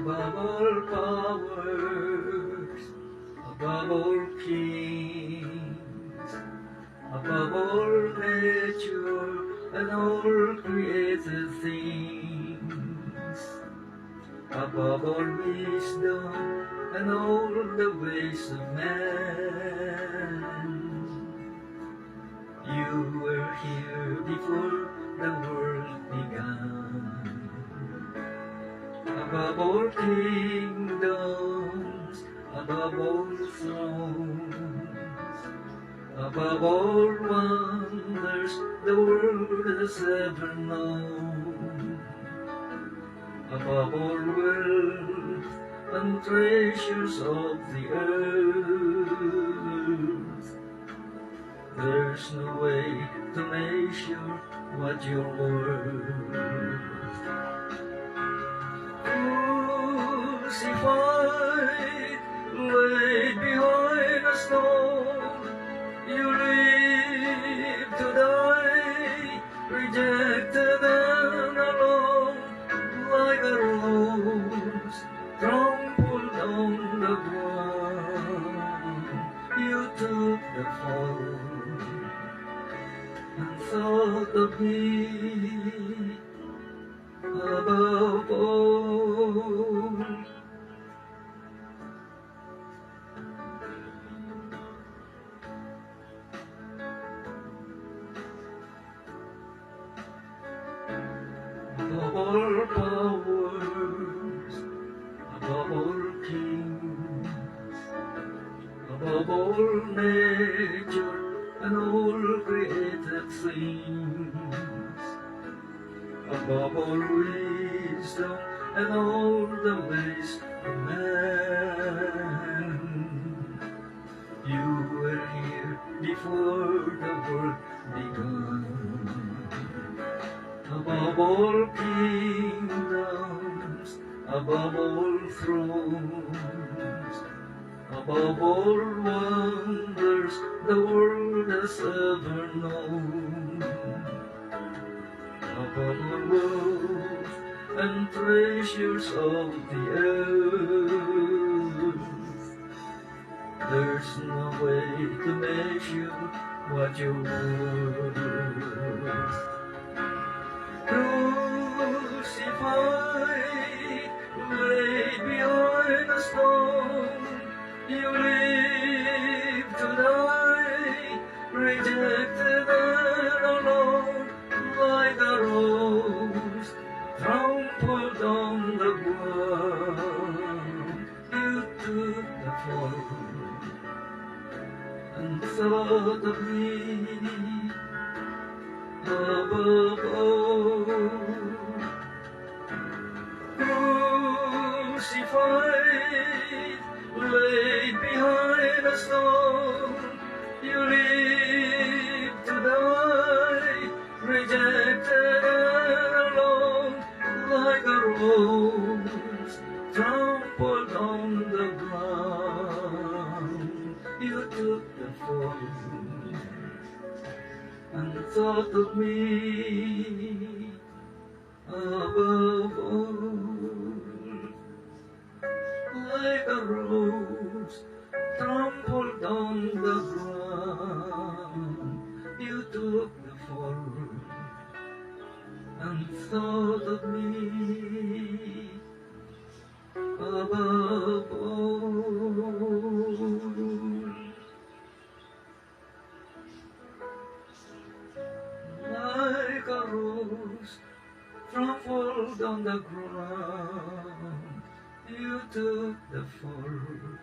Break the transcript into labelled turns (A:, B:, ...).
A: above all powers, above all kings, above all nature and all created things, above all wisdom and all the ways of man. You were here before the world began. Above all kingdoms, above all thrones, above all wonders the world has ever known, above all wealth and treasures of the earth, there's no way to measure what you're worth. Crucified, laid behind a stone, you live to die, rejected and alone, like a rose trampled on the ground. You took the fall and thought of me above all. Above all powers, above all kings, above all nature and all created things, above all wisdom and all the ways of man. You were here before the world began. Above all kingdoms, above all thrones, above all wonders the world has ever known, above all wealth and treasures of the earth, there's no way to measure what you're worth. Crucified, laid behind a stone, you live to die, rejected and alone, like a rose trampled on the ground. You took the fall and thought of me above all. Crucified, laid behind a stone, you live to die, rejected and alone, like a rose trampled on the ground. You took the fall and thought of me above all, like a rose trampled on the ground. You took the fall and thought of me above all. Like a rose trampled on the ground, you took the fall